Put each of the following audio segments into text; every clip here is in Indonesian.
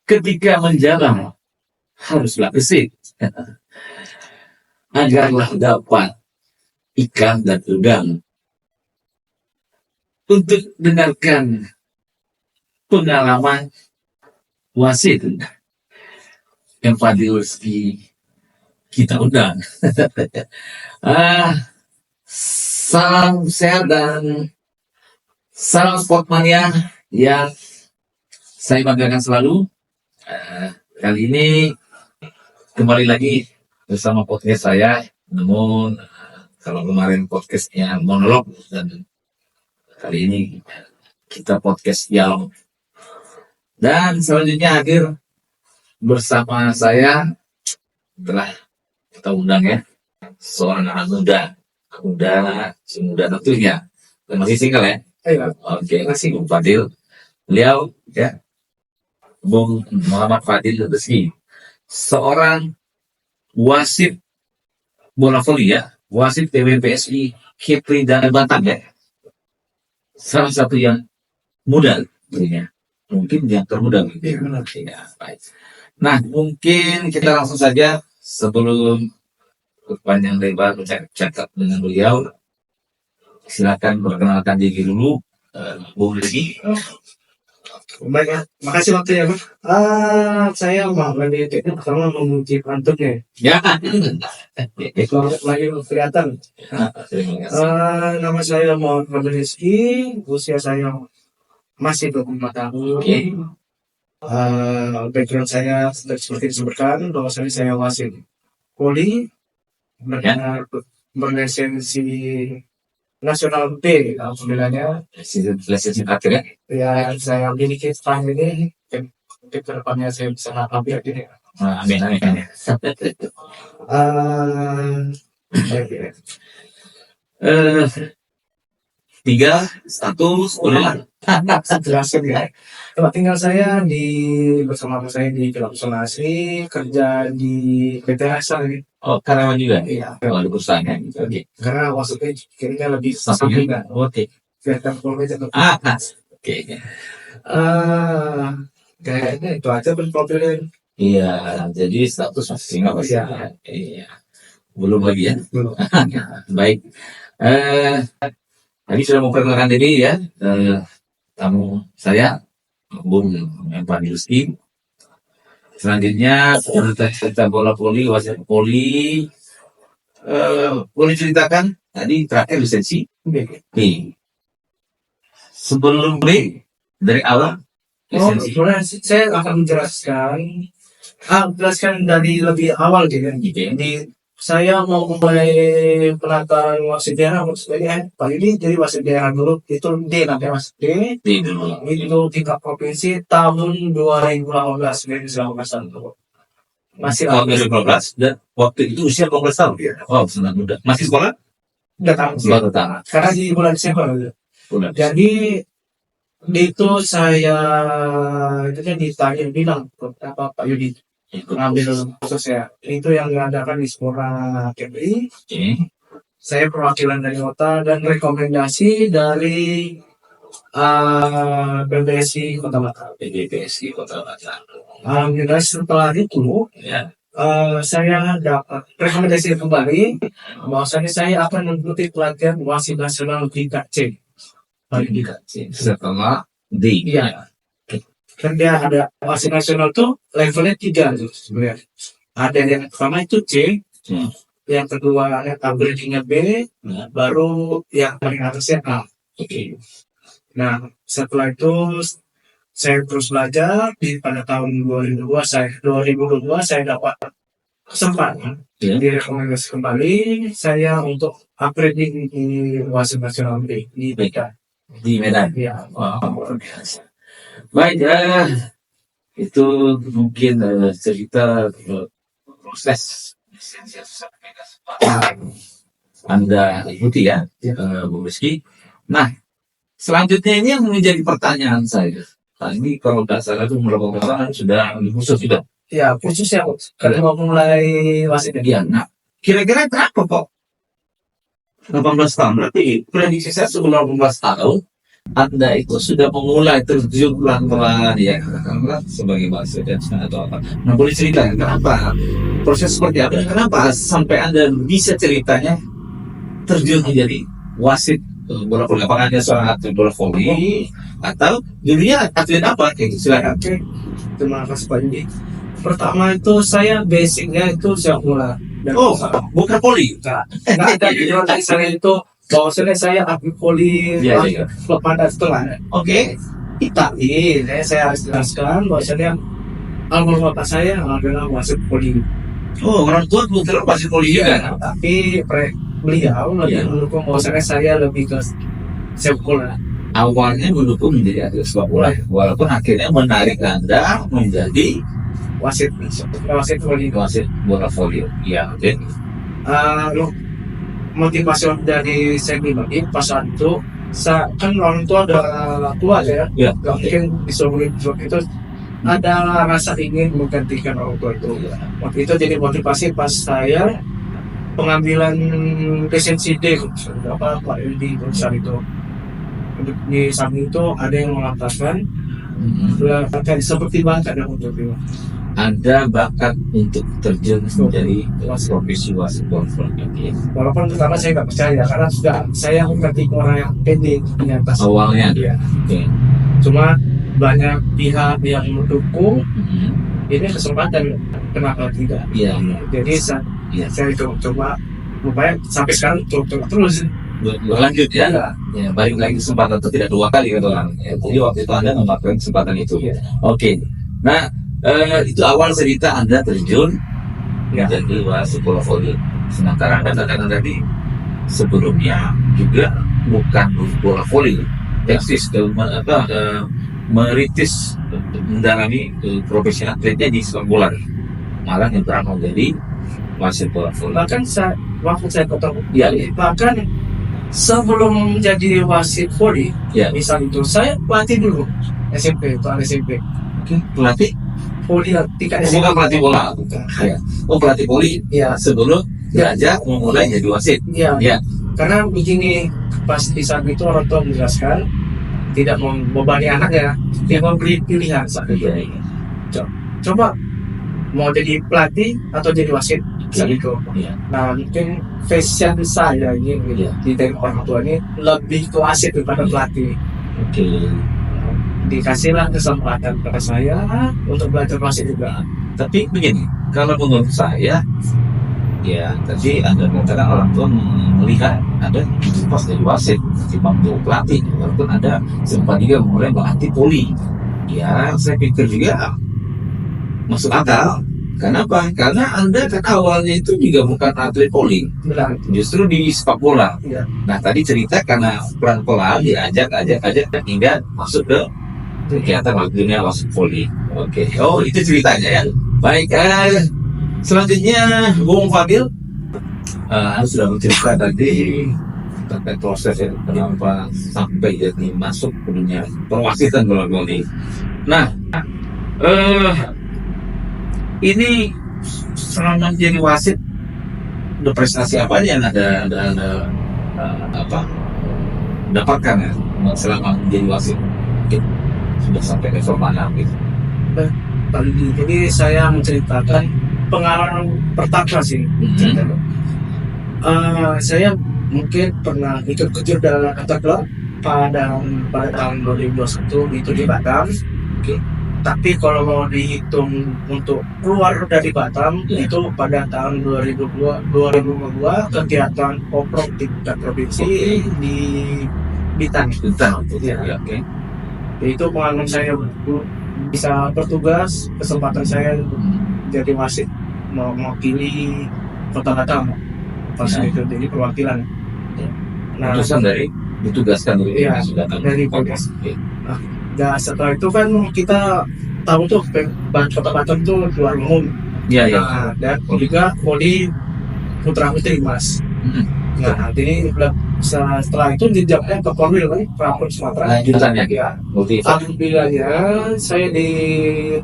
ketika menjalan haruslah gesit agarlah dapat ikan dan udang. Untuk dengarkan pengalaman wasit yang Fadil kita undang. Salam sehat dan salam sportmania yang saya banggakan selalu. Kali ini kembali lagi bersama podcast saya. Namun kalau kemarin podcastnya monolog, dan kali ini kita podcast dialog. Dan selanjutnya hadir bersama saya telah kita undang ya seorang anak muda tentunya, dan masih single ya. Oke, masih Bung Fadil. Beliau ya Bung Muhammad Fadil Rizky, seorang wasit bola voli ya, wasit PWPSI Kepri dan Bantan ya. Salah satu yang muda tentunya, mungkin yang termuda ya. Baik. Nah, mungkin kita langsung saja sebelum berpanjang lebar bercakap dengan beliau. Silakan perkenalkan diri dulu, Bung Rizky. Baik ya, makasih waktu ya Pak. Saya Muhammad Rizky, pertama memuji pantunnya. Ya. Selamat lagi kelihatan. Terima kasih. Nama saya Muhammad Rizky, usia saya masih 24 tahun. Oke. Background saya seperti disebutkan bahwa saya wasit voli, berlisensi nasional B, alhamdulillahnya. Lisensi akhir ya. Ya, saya miliki setelah ini, mungkin ke depannya saya bisa hampir gini. Amin. Tiga status kuliah. Jelasin ya. Tempat tinggal saya bersama saya di Kelab Sonasi, kerja di PT Asa ini. Oh, karyawan juga. Iya. Kalau ada perusahaan ya. Oke. Karena maksudnya kayaknya lebih Sampingan. Oke. kelihatan profilnya. Oke. Kayaknya itu aja berprofilnya. Iya, jadi status masih single pasti. Iya. Belum lagi ya. Belum. Baik. Tadi sudah memperkenalkan diri ya, tamu saya Bung Fadil Rizky. Selanjutnya cerita bola voli, wasit voli. Boleh ceritakan tadi terakhir lisensi B. Sebelum B dari awal lisensi. Sebenarnya saya akan menjelaskan dari lebih awal gitu. Jadi saya mau mulai penataran wasit daerah sebagai Pak ini, jadi wasit daerah dulu itu D nanti Mas D. dulu. Itu tingkat provinsi tahun 2018 masih tahun 2012 dan waktu itu usia 12 tahun ya. Oh, sangat muda. Masih sekolah? datang Baru tamat. karena di bulan Desember. Bulan. Jadi itu saya ditanya bilang apa Pak Yudi ngambil khusus ya, itu yang diadakan di Spora Kepri. Oke. Saya perwakilan dari kota dan rekomendasi dari BBSI Kota Batam. BBSI Kota Batam. Alhamdulillah setelah itu Ya. saya dapat rekomendasi kembali bahwasanya saya akan mengikuti pelatihan wasit nasional tingkat C. Setelah D. Iya. Kan dia ada wasit nasional tuh levelnya 3 tuh sebenarnya. Ada yang pertama itu C, yang kedua upgradingnya B, baru yang paling atasnya A. Oke. Nah, setelah itu saya terus belajar pada tahun 2022 saya dapat kesempatan direkomendasi kembali saya untuk upgrading di wasit nasional B di Medan. Di Medan. Iya. Wow, luar biasa. Baik, itu mungkin cerita proses Anda ikuti ya, Bu Rizky. Nah, selanjutnya ini yang menjadi pertanyaan saya. Nah, ini kalau nggak salah itu berapa tahun sudah khusus sudah. Ya, khusus ya, karena mau mulai wasit Iya. Nah, kira-kira berapa kok? 18 tahun. Berarti prediksi saya sebelum 18 tahun Anda itu sudah memulai terjun pelan-pelan ya sebagai wasit atau apa. Nah, boleh cerita kenapa proses seperti apa? Kenapa sampai Anda bisa ceritanya terjun menjadi wasit bola voli? Apakah Anda seorang atlet bola voli atau dulunya atlet apa? Kayak gitu, silakan. Oke, terima kasih Pak Yudi. Pertama itu saya basicnya itu sepak bola. Oh, bukan voli. Nggak ada di otak saya itu bahwasanya saya atlet voli, Iya. klub pada setelah. Oke. Tapi saya harus jelaskan bahwasanya almarhum bapak saya adalah wasit voli. Oh, orang tua belum terlalu wasit voli juga. Tapi beliau lebih mendukung bahwasanya saya lebih ke sepak bola. Awalnya mendukung menjadi atlet sepak bola, walaupun akhirnya menarik Anda menjadi Wasit voli. wasit bola voli. Ya, oke. Motivasi dari saya pribadi pas saat itu kan orang tua udah tua ya, Ya. nggak mungkin disuruh itu ada rasa ingin menggantikan orang tua itu. Waktu itu jadi motivasi pas saya pengambilan lisensi D apa Pak di perusahaan itu. Di samping itu ada yang mengatakan kayak seperti bakat yang untuk itu. Ada bakat untuk terjun menjadi profesi wasit bola voli. Walaupun pertama saya nggak percaya karena sudah saya mengerti orang yang pendek di atas. Awalnya. Ya. Oke. Cuma banyak pihak yang mendukung ini kesempatan, kenapa tidak? Iya. Jadi saya coba upaya sampai sekarang coba terus Berlanjut ya. Ya, balik lagi kesempatan atau tidak dua kali kata orang. Ya, jadi waktu itu Anda memanfaatkan kesempatan itu. Ya. Oke. Nah, itu awal cerita Anda terjun menjadi wasit bola voli. Sementara Anda katakan tadi sebelumnya juga bukan bola voli, eksis meritis mendalami profesi atletnya di sepak bola, malah yang pernah menjadi wasit bola voli. Bahkan waktu saya ketemu bahkan sebelum menjadi wasit voli, misal itu saya pelatih dulu SMP. Pelatih voli tingkat bukan pelatih bola. Ya. Oh, pelatih voli. Ya. Sebelum belajar memulai jadi wasit. Ya. Karena begini, pas di saat itu orang tua menjelaskan tidak membebani anaknya, dia memberi pilihan saat itu. Coba mau jadi pelatih atau jadi wasit saat itu. Nah, mungkin fashion saya ini di orang tua ini lebih ke wasit daripada pelatih. Oke. Dikasihlah kesempatan kepada saya untuk belajar wasit juga. Tapi begini, kalau menurut saya, ya tadi Anda mengatakan orang tua melihat Anda pas jadi wasit ketimbang untuk pelatih, walaupun Anda sempat juga mulai melatih voli. Ya, saya pikir juga masuk akal. Kenapa? Karena Anda kan awalnya itu juga bukan atlet voli, justru di sepak bola. Ya. Nah, tadi cerita karena pelan-pelan diajak hingga masuk ke kegiatan waktunya wasit voli. Oke. Oh, itu ceritanya ya. Baik. Selanjutnya, Bung Fadil, Anda sudah bercerita tadi terkait proses kenapa sampai jadi masuk ke dunia perwasitan bola voli. Nah, ini selama menjadi wasit, ada prestasi apa yang ada dapatkan ya selama menjadi wasit? Sudah sampai level mana gitu? Jadi saya menceritakan pengalaman pertama sih. Saya mungkin pernah ikut kejuaraan dalam antar klub pada tahun 2021 itu di Batam. Tapi kalau mau dihitung untuk keluar dari Batam itu pada tahun 2002 kegiatan oprok tingkat provinsi di Bintan. Itu pengalaman saya bisa bertugas, kesempatan saya jadi wasit mewakili kota Batam pas itu jadi perwakilan. Nah, dari ditugaskan dari Polres. Nah, setelah itu kan kita tahu tuh kota Batam itu luar umum. Dan juga voli putra putri Mas. Nah, ini setelah itu dijawabnya ke Korwil kan, Prapon Sumatera. Lanjutannya Alhamdulillahnya saya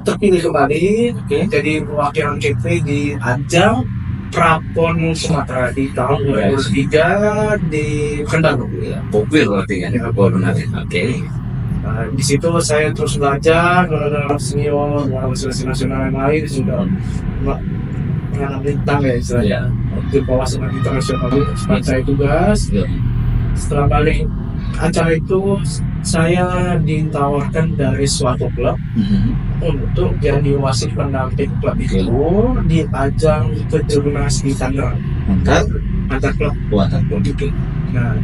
terpilih kembali jadi perwakilan KP di ajang Prapon Sumatera di tahun 2003 di Kendal. Popir berarti kan? Ya. Oke. Di situ saya terus belajar dengan senior, seleksi nasional yang lain sudah pernah bintang ya istilahnya. Di bawah sebagai internasional sempat saya tugas. Setelah balik acara itu saya ditawarkan dari suatu klub untuk jadi wasit pendamping klub itu di ajang kejurnas di Tangerang antar klub. Nah,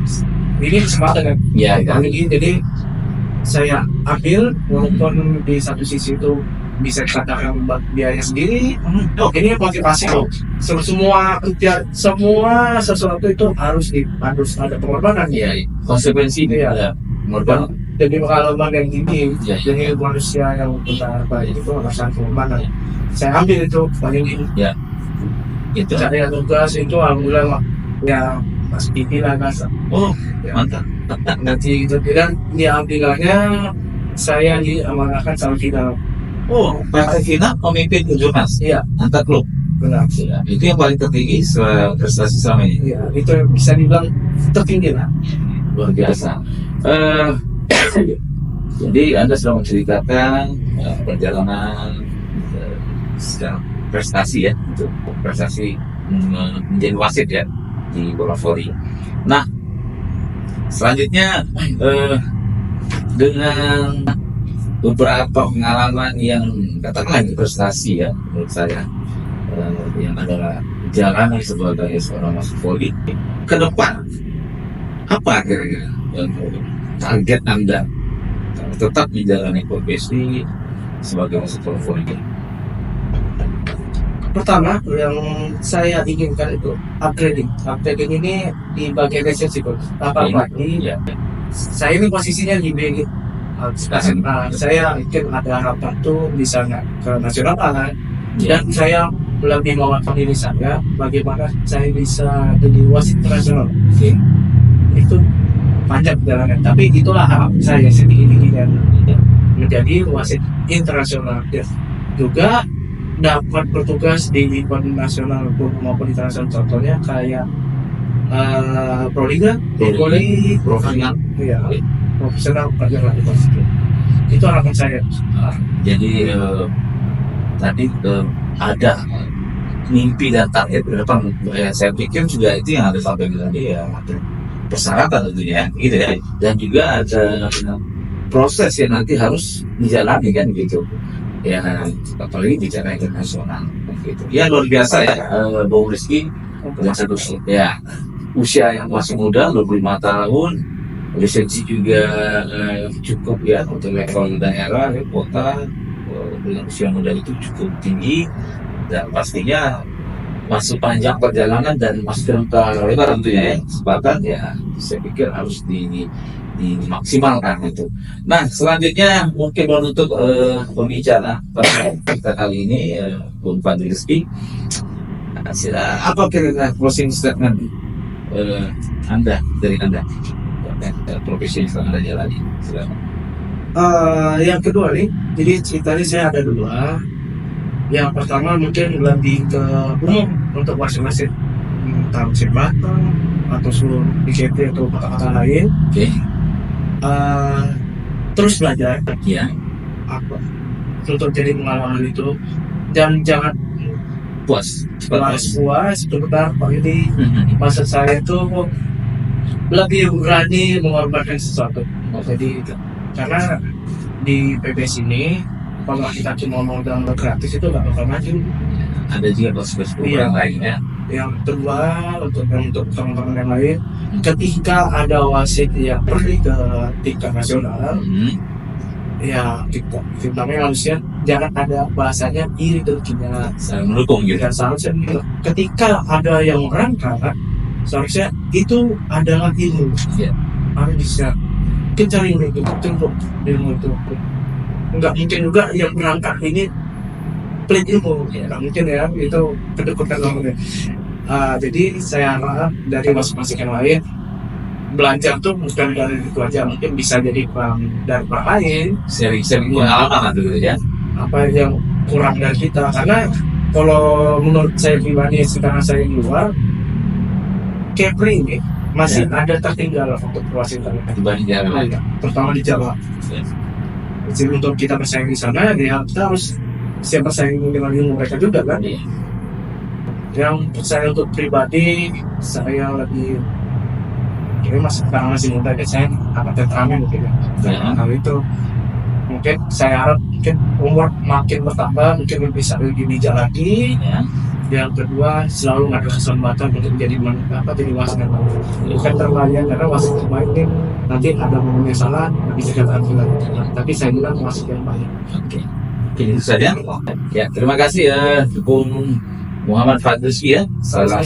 ini kesempatan kan? Ya. Jadi saya ambil, walaupun di satu sisi itu bisa dikatakan biaya sendiri. Ini motivasi kok. Semua sesuatu itu harus ada pengorbanan. Iya. Konsekuensi itu ada pengorbanan. Jadi pengalaman yang tinggi. Jadi manusia yang benar baik itu harus ada pengorbanan. Saya ambil itu paling ini. Ya. Itu. Saya tugas itu alhamdulillah ya Mas Kiki lah Mas. Mantap. Nanti gitu dan diambilnya saya diamanahkan sama final. Partai final pemimpin jurnas. Iya. Antar klub. Benar. Ya, itu yang paling tertinggi prestasi selama ini. Iya, itu yang bisa dibilang tertinggi lah. Luar biasa. Jadi Anda sudah menceritakan perjalanan secara prestasi ya, untuk prestasi menjadi wasit ya di bola voli. Nah, selanjutnya dengan beberapa pengalaman yang katakanlah prestasi ya menurut saya yang adalah jalanan sebagai seorang wasit voli ke depan, apa kira-kira target Anda tetap menjalani profesi sebagai wasit voli? Pertama yang saya inginkan itu upgrading ini di bagian esensi apalagi saya ini posisinya di BG. Saya mungkin ada harapan tuh bisa ke nasional dan saya lebih mengatakan diri saya bagaimana saya bisa jadi wasit internasional. Itu panjang perjalanan, tapi itulah harapan saya sedikit-sedikit menjadi wasit internasional juga dapat bertugas di event nasional maupun internasional, contohnya kayak Proliga, Profesional, profesional pelajaran itu harapan saya. Jadi tadi ada mimpi dan target ke depan. Saya pikir juga itu yang ada sampai tadi ya, ada persyaratan tentunya gitu ya, dan juga ada proses yang nanti harus dijalani kan gitu ya, apalagi bicara internasional gitu ya. Luar biasa ya Bung Rizky, ya usia yang masih muda, 25 tahun, lisensi juga cukup ya untuk level daerah ya, kota, dengan usia muda itu cukup tinggi dan pastinya masih panjang perjalanan dan masih lebar tentunya ya, kesempatan ya saya pikir harus dimaksimalkan itu. Nah, selanjutnya mungkin menutup pembicaraan kita kali ini, Bung Fadli Rizky, apa kira-kira closing statement dari Anda profesi yang sedang Anda jalani? Yang kedua nih, jadi ceritanya saya ada dua. Yang pertama mungkin lebih ke umum untuk wasit-wasit tahu sepak atau seluruh IKT atau kata-kata lain. Terus belajar apa untuk jadi pengalaman itu, dan jangan puas sebentar. Jadi masa saya itu lebih berani mengorbankan sesuatu. Jadi itu karena di PBS ini kalau kita cuma modal gratis itu nggak bakal maju. Ada juga bos-bos yang lainnya. Yang kedua untuk teman-teman yang lain, ketika ada wasit yang pergi ke tingkat nasional, ya kita manusia jangan ada bahasanya iri dengkinya, saling mendukung gitu. Dan seharusnya ketika ada yang merangkak, seharusnya itu adalah ilmu. Harus bisa kita cari ilmu itu. Nggak mungkin juga yang berangkat ini pelit ilmu, nggak mungkin ya, itu kedekatan namanya. Jadi saya harap dari masing-masing yang lain belajar tuh bukan dari itu aja, mungkin bisa jadi dari orang lain, sharing pengalaman gitu ya, apa yang kurang dari kita, karena kalau menurut saya pribadi sekarang saya di luar, Kepri ini masih ada tertinggal untuk wasit dibanding jalan lain. terutama di Jawa. Jadi untuk kita bersaing di sana, ya kita harus siap bersaing dengan ilmu mereka juga kan. Iya. Yang saya untuk pribadi, saya lebih ini masih muda ya, saya akan temperamen mungkin ya. Ya. Hal itu mungkin saya harap mungkin umur makin bertambah, mungkin bisa lebih bijak lagi. Ya. Yang kedua, selalu ada kesempatan untuk jadi jadi wasit yang baik. Bukan terlayan karena wasit yang baik ini nanti ada momen yang salah bisa dikatakan lagi. Tapi saya bilang wasit yang baik. Oke. Itu saja. Ya, terima kasih ya Bung Muhammad Fadrizki ya, salah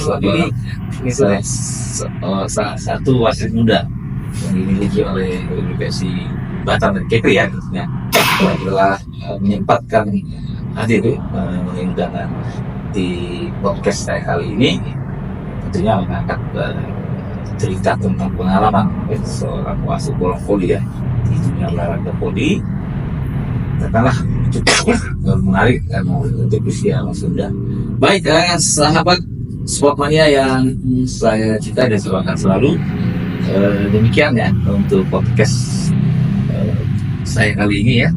satu wasit muda yang dimiliki oleh Universitas Batam dan Kepri ya, tentunya telah menyempatkan hadir undangan di podcast saya kali ini, tentunya mengangkat cerita tentang pengalaman seorang wasit bola voli ya di dunia olahraga voli. Katakanlah cukup menarik dan untuk usia masih muda. Baik, sahabat Sportmania yang saya cintai dan semangat selalu, demikian ya untuk podcast saya kali ini ya,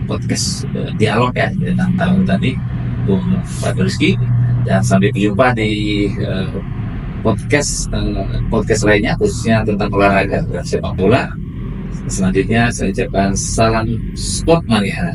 podcast dialog ya tentang tamu tadi Bung Fadrizki, dan sampai berjumpa di podcast lainnya khususnya tentang olahraga dan sepak bola. Selanjutnya saya ucapkan salam Sportmania.